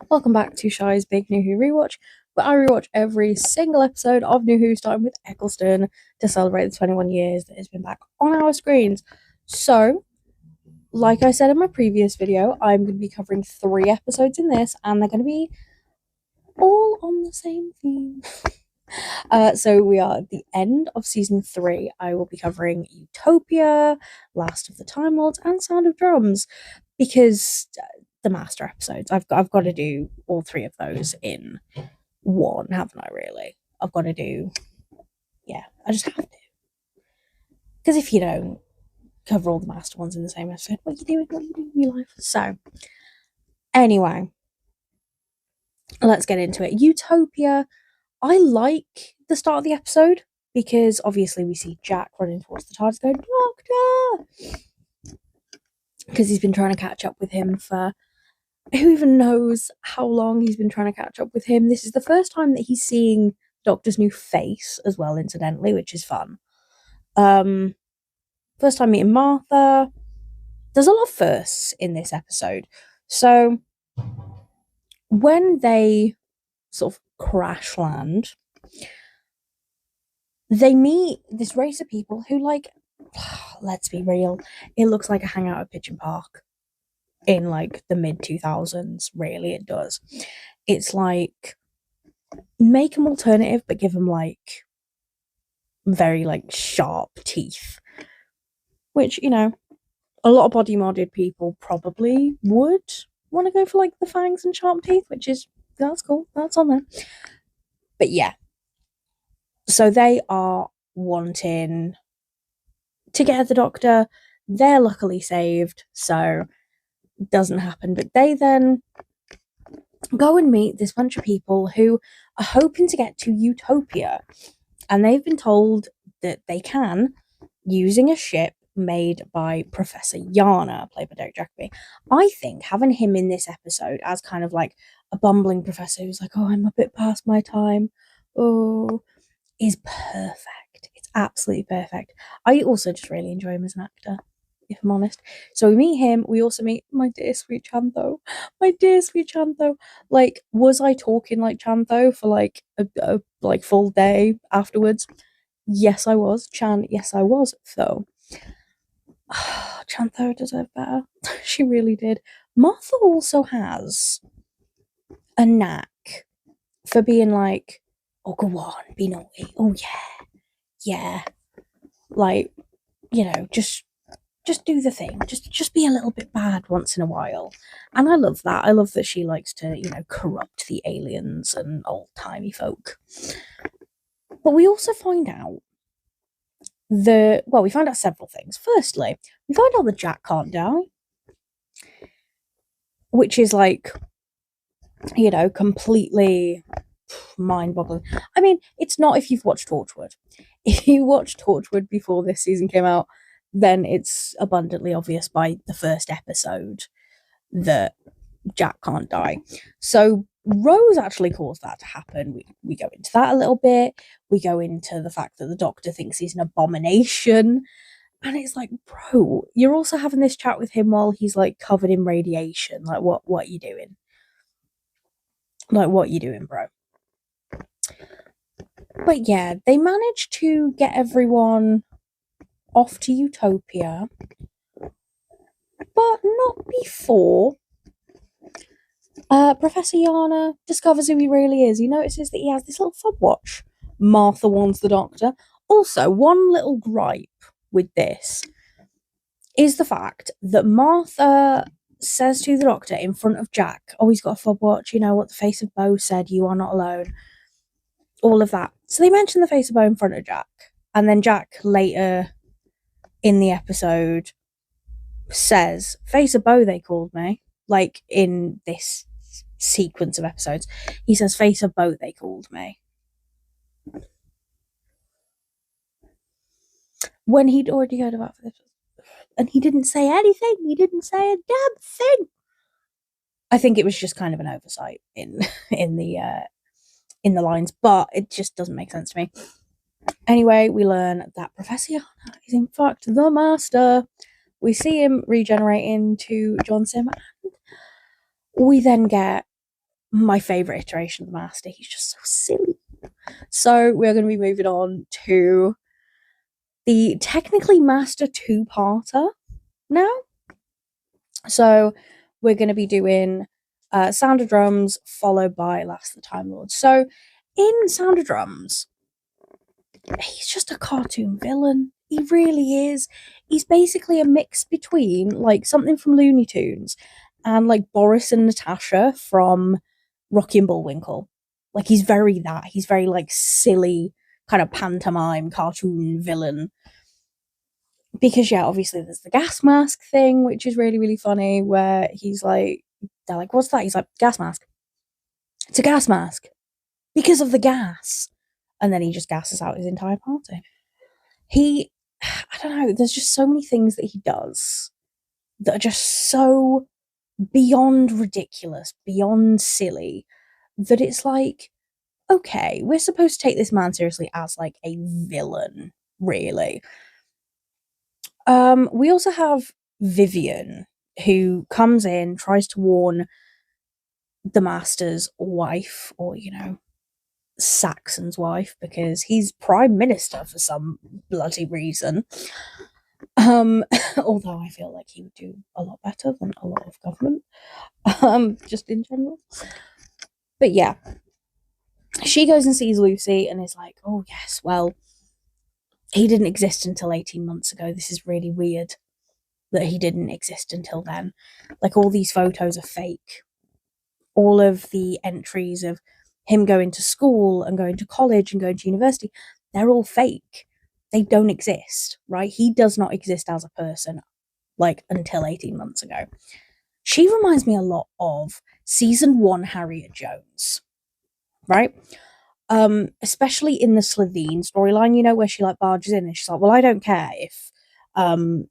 Welcome back to Shy's Big New Who Rewatch, where I rewatch every single episode of New Who, starting with Eccleston to celebrate the 21 years that it's been back on our screens. So, like I said in my previous video, I'm going to be covering 3 episodes in this, and they're going to be all on the same theme. So we are at the end of season 3. I will be covering Utopia, Last of the Time Lords, and Sound of Drums, because the master episodes, I've got to do all 3 of those in one, haven't I? Really, I've got to do. Yeah, I just have to. Because if you don't cover all the master ones in the same episode, what are you doing? What are you doing in your life? So, anyway, let's get into it. Utopia. I like the start of the episode because obviously we see Jack running towards the TARDIS going, Doctor! Because he's been trying to catch up with him for who even knows how long he's been trying to catch up with him. This is the first time that he's seeing Doctor's new face as well, incidentally, which is fun. First time meeting Martha. There's a lot of firsts in this episode. So when they sort of crash land, they meet this race of people who, like, let's be real, it looks like a hangout at Pigeon Park in like the mid 2000s. Really, it does. It's like, make them alternative but give them like very like sharp teeth, which, you know, a lot of body modded people probably would want to go for like the fangs and sharp teeth, which is, that's cool, that's on there. But yeah, so they are wanting to get at the Doctor. They're luckily saved, so it doesn't happen. But they then go and meet this bunch of people who are hoping to get to Utopia, and they've been told that they can using a ship made by Professor Yana, played by Derek Jacobi. I think having him in this episode as kind of like a bumbling professor who's like, oh, I'm a bit past my time, oh, is perfect. It's absolutely perfect. I also just really enjoy him as an actor, if I'm honest. So we meet him. We also meet my dear sweet Chantho. My dear sweet Chantho. Like, was I talking like Chantho for like a like full day afterwards? Yes, I was. Chan, yes, I was, though. Chantho deserved better. She really did. Martha also has a knack for being like, oh, go on, be naughty. Oh, yeah. Yeah. Like, you know, just do the thing. Just be a little bit bad once in a while. And I love that. I love that she likes to, you know, corrupt the aliens and old-timey folk. But we also find out we find out several things. Firstly, we find out that Jack can't die, which is like, you know, completely mind-boggling. I mean, it's not if you've watched Torchwood. If you watched Torchwood before this season came out, then it's abundantly obvious by the first episode that Jack can't die. So Rose actually caused that to happen. We go into that a little bit. We go into the fact that the Doctor thinks he's an abomination. And it's like, bro, you're also having this chat with him while he's like covered in radiation. Like, what are you doing? Like, what are you doing, bro? But yeah, they managed to get everyone off to Utopia, but not before Professor Yana discovers who he really is. He notices that he has this little fob watch. Martha warns the Doctor. Also, one little gripe with this is the fact that Martha says to the Doctor in front of Jack, oh, he's got a fob watch, you know what the face of Bo said, you are not alone. All of that. So they mention the face of Bo in front of Jack. And then Jack later in the episode says, face of Bo, they called me. Like, in this sequence of episodes, he says, face of Bo, they called me. When he'd already heard about this. And he didn't say anything. He didn't say a damn thing. I think it was just kind of an oversight in the lines, but it just doesn't make sense to me. Anyway, we learn that Professor Yana is in fact the Master. We see him regenerate into John Simm. We then get my favorite iteration of the Master. He's just so silly. So we're going to be moving on to the technically Master two-parter now. So we're going to be doing Sound of Drums followed by Last of the Time Lords. So in Sound of Drums, he's just a cartoon villain. He really is. He's basically a mix between like something from Looney Tunes and like Boris and Natasha from Rocky and Bullwinkle. Like he's very that. He's very like silly kind of pantomime cartoon villain. Because yeah, obviously there's the gas mask thing, which is really, really funny, where he's like, they're like, what's that? He's like, gas mask. It's a gas mask. Because of the gas. And then he just gasses out his entire party. I don't know, there's just so many things that he does that are just so beyond ridiculous, beyond silly, that it's like, okay, we're supposed to take this man seriously as like a villain, really. We also have Vivian, who comes in, tries to warn the Master's wife, or, Saxon's wife, because he's Prime Minister for some bloody reason. Although I feel like he would do a lot better than a lot of government, just in general. But yeah, she goes and sees Lucy and is like, oh yes, well, he didn't exist until 18 months ago. This is really weird that he didn't exist until then. Like, all these photos are fake. All of the entries of him going to school and going to college and going to university, they're all fake. They don't exist, right? He does not exist as a person, like, until 18 months ago. She reminds me a lot of season 1 Harriet Jones, right? Especially in the Slovene storyline, where she like barges in and she's like, well, I don't care if 10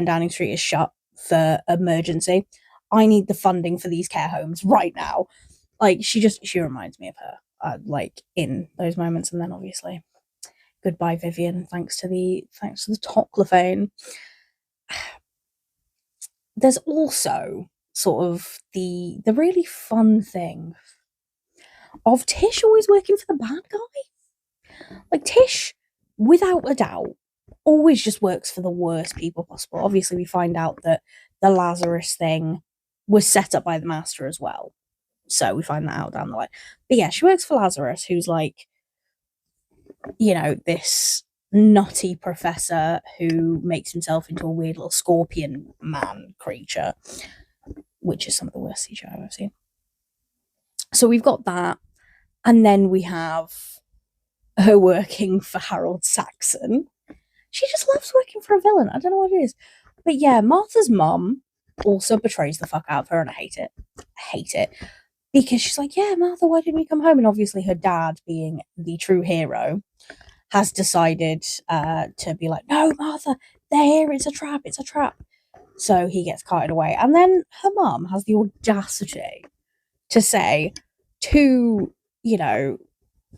Downing Street is shut for emergency. I need the funding for these care homes right now. Like, she reminds me of her, like, in those moments. And then obviously, goodbye, Vivian. Thanks to the Toclophane. There's also sort of the really fun thing of Tish always working for the bad guy. Like, Tish, without a doubt, always just works for the worst people possible. Obviously, we find out that the Lazarus thing was set up by the Master as well. So we find that out down the line. But yeah, she works for Lazarus, who's like, this nutty professor who makes himself into a weird little scorpion man creature, which is some of the worst CGI I've ever seen. So we've got that. And then we have her working for Harold Saxon. She just loves working for a villain. I don't know what it is. But yeah, Martha's mum also betrays the fuck out of her, and I hate it. I hate it. Because she's like, yeah, Martha, why didn't you come home? And obviously her dad, being the true hero, has decided to be like, no, Martha, they're here, it's a trap, it's a trap. So he gets carted away. And then her mum has the audacity to say to,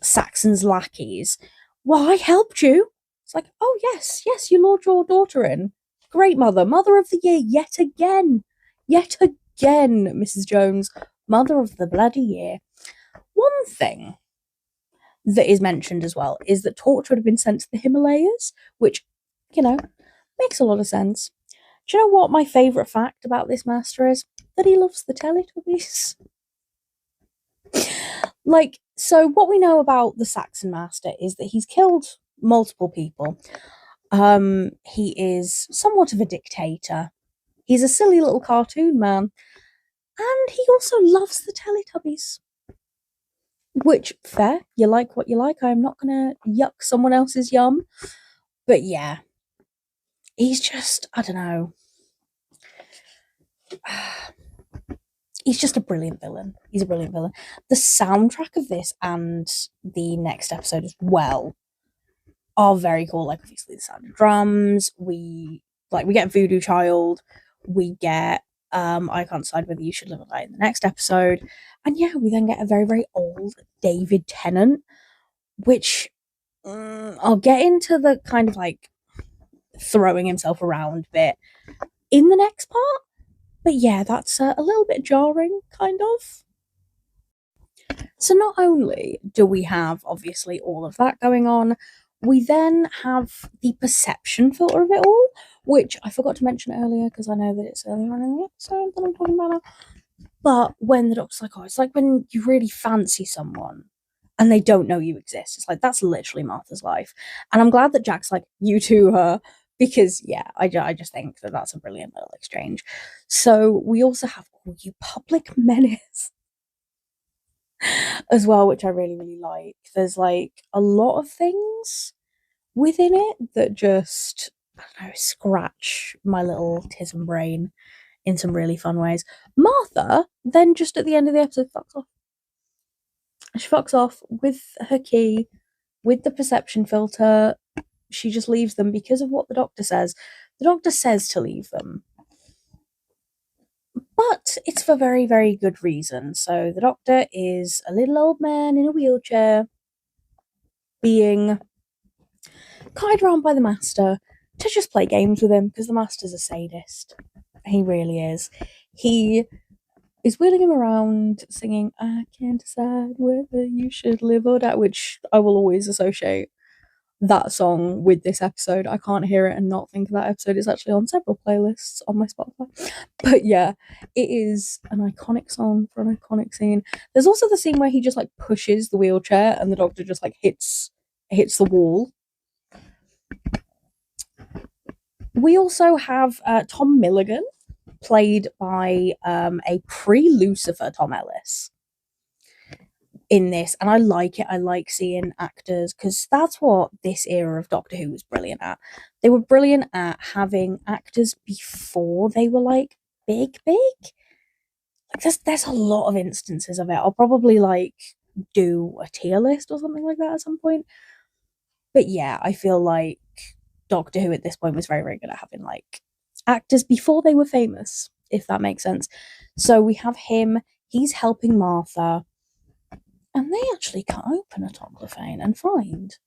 Saxon's lackeys, well, I helped you. It's like, oh, yes, you lured your daughter in. Great mother of the year, yet again, Mrs. Jones, mother of the bloody year. One thing that is mentioned as well is that Torch would have been sent to the Himalayas, which, makes a lot of sense. Do you know what my favourite fact about this Master is? That he loves the Teletubbies. Like, so what we know about the Saxon Master is that he's killed multiple people. He is somewhat of a dictator. He's a silly little cartoon man. And he also loves the Teletubbies. Which, fair, you like what you like. I'm not gonna yuck someone else's yum. But yeah, he's just, I don't know. He's just a brilliant villain. He's a brilliant villain. The soundtrack of this and the next episode as well are very cool. Like, obviously, the sound of drums. We get Voodoo Child. We get I Can't Decide Whether You Should Live or Die in the next episode. And yeah, we then get a very, very old David Tennant, which I'll get into the kind of like throwing himself around bit in the next part. But yeah, that's a little bit jarring, kind of. So not only do we have obviously all of that going on, we then have the perception filter of it all, which I forgot to mention earlier because I know that it's earlier on in the episode that I'm talking about now. But when the doctor's like, oh, it's like when you really fancy someone and they don't know you exist. It's like, that's literally Martha's life. And I'm glad that Jack's like, you to her, because yeah, I just think that that's a brilliant little exchange. So we also have, oh, you public menace as well, which I really, really like. There's like a lot of things within it that just, I don't know, scratch my little tism brain in some really fun ways. Martha then just at the end of the episode fucks off. She fucks off with her key, with the perception filter. She just leaves them because of what the doctor says. The doctor says to leave them. But it's for very, very good reason. So the doctor is a little old man in a wheelchair being carried around by the master to just play games with him because the master's a sadist. He really is. He is wheeling him around singing, I can't decide whether you should live or die, which I will always associate that song with this episode. I can't hear it and not think of that episode. It's actually on several playlists on my Spotify. But yeah, it is an iconic song for an iconic scene. There's also the scene where he just like pushes the wheelchair and the doctor just like hits the wall. We also have Tom Milligan, played by a pre-Lucifer Tom Ellis in this, and I like it. I like seeing actors because that's what this era of Doctor Who was brilliant at. They were brilliant at having actors before they were like big. Like there's a lot of instances of it. I'll probably like do a tier list or something like that at some point. But yeah, I feel like Doctor Who at this point was very, very good at having like actors before they were famous, if that makes sense. So we have him, he's helping Martha, and they actually cut open a Toclophane and find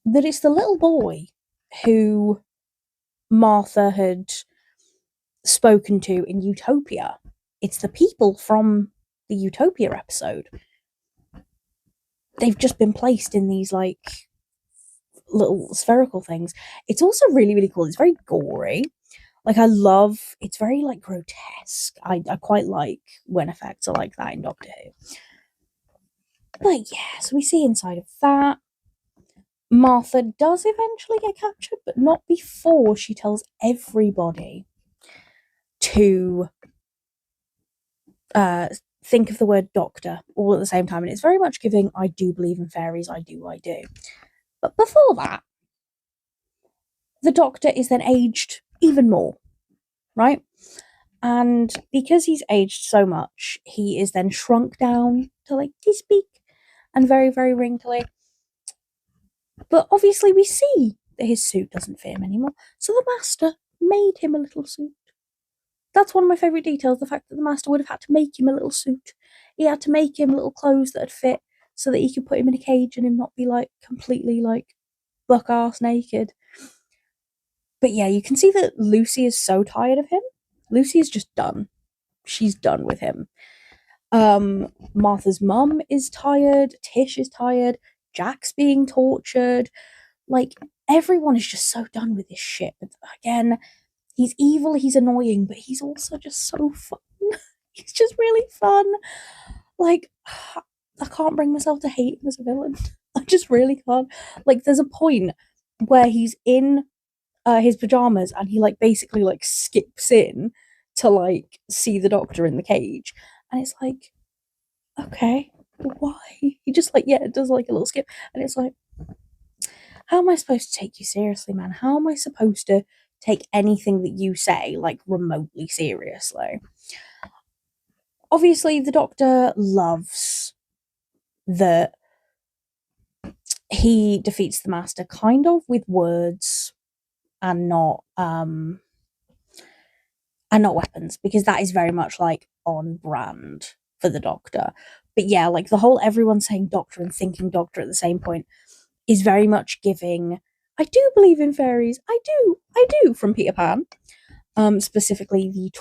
that it's the little boy who Martha had spoken to in Utopia. It's the people from the Utopia episode. They've just been placed in these like little spherical things. It's also really, really cool. It's very gory. Like I love, it's very like grotesque. I quite like when effects are like that in Doctor Who. But yeah, so we see inside of that. Martha does eventually get captured, but not before she tells everybody to think of the word doctor all at the same time. And it's very much giving, I do believe in fairies, I do. But before that, the doctor is then aged even more, right? And because he's aged so much, he is then shrunk down to like his beak and very, very wrinkly. But obviously we see that his suit doesn't fit him anymore. So the master made him a little suit. That's one of my favourite details, the fact that the master would have had to make him a little suit. He had to make him little clothes that would fit so that he could put him in a cage and him not be like completely like buck ass naked. But yeah, you can see that Lucy is so tired of him. Lucy is just done. She's done with him. Martha's mum is tired. Tish is tired. Jack's being tortured. Like, everyone is just so done with this shit. But again, he's evil, he's annoying, but he's also just so fun. He's just really fun. Like, I can't bring myself to hate him as a villain. I just really can't. Like, there's a point where he's in his pajamas and he like basically like skips in to like see the doctor in the cage, and it's like, okay, why? He just like, yeah, it does like a little skip, and it's like, how am I supposed to take you seriously, man? How am I supposed to take anything that you say like remotely seriously? Obviously the doctor loves that he defeats the master kind of with words and not weapons, because that is very much like on brand for the doctor. But yeah, like the whole everyone saying doctor and thinking doctor at the same point is very much giving, I do believe in fairies, I do from Peter Pan. Specifically the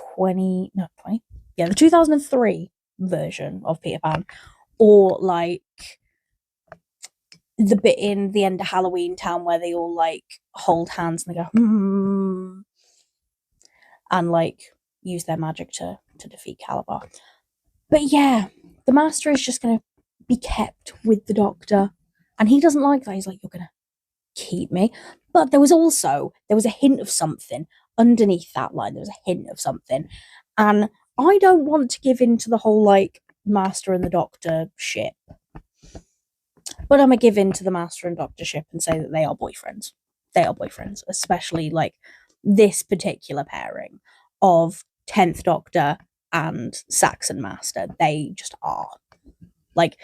2003 version of Peter Pan, Or like the bit in the end of Halloween Town where they all like hold hands and they go and like use their magic to defeat Calabar. But yeah, the Master is just gonna be kept with the Doctor, and he doesn't like that. He's like, you're gonna keep me. But there was a hint of something underneath that line. There was a hint of something, and I don't want to give in to the whole like Master and the Doctor ship, but I'm gonna give in to the Master and Doctor ship and say that they are boyfriends. They are boyfriends, especially like this particular pairing of 10th Doctor and Saxon Master. They just are. Like,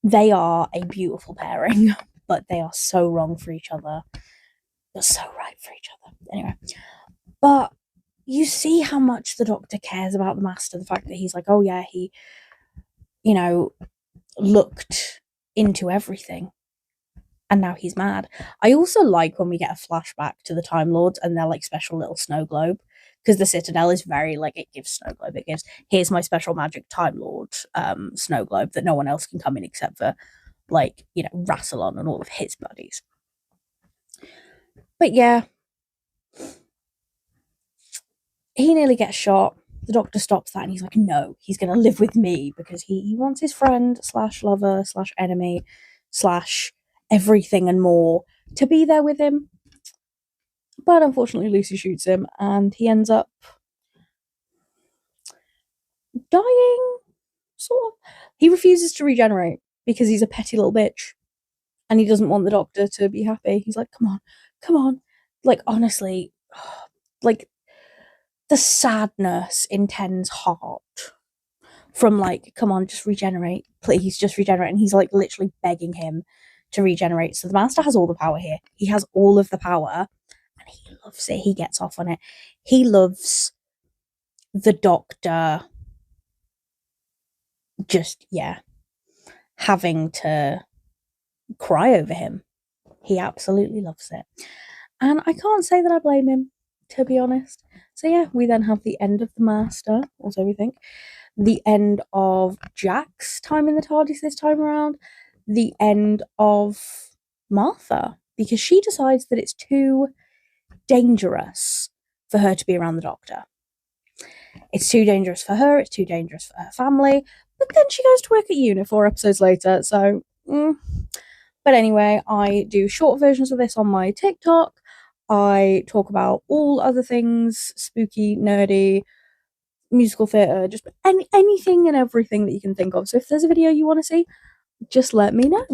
they are a beautiful pairing, but they are so wrong for each other. They're so right for each other. Anyway, but you see how much the Doctor cares about the Master. The fact that he's like, oh yeah, he, you know, looked into everything, and now he's mad. I also like when we get a flashback to the Time Lords and their like special little snow globe, because the Citadel is very like, it gives snow globe. It gives, here's my special magic Time Lord snow globe that no one else can come in except for like, you know, Rassilon and all of his buddies. But yeah, he nearly gets shot. The Doctor stops that and he's like, no, he's going to live with me because he wants his friend slash lover slash enemy slash everything and more to be there with him. But unfortunately, Lucy shoots him and he ends up dying, sort of. He refuses to regenerate because he's a petty little bitch and he doesn't want the Doctor to be happy. He's like, come on, come on. Like, honestly, like, the sadness in Ten's heart from like, come on, just regenerate, please, just regenerate. And he's like literally begging him to regenerate. So the Master has all the power here. He has all of the power and he loves it. He gets off on it. He loves the Doctor just, yeah, having to cry over him. He absolutely loves it. And I can't say that I blame him, to be honest. So yeah, we then have the end of the Master, also we think. The end of Jack's time in the TARDIS this time around. The end of Martha, because she decides that it's too dangerous for her to be around the Doctor. It's too dangerous for her, it's too dangerous for her family. But then she goes to work at uni 4 episodes later, so... But anyway, I do short versions of this on my TikTok. I talk about all other things, spooky, nerdy, musical theatre, just anything and everything that you can think of. So if there's a video you want to see, just let me know.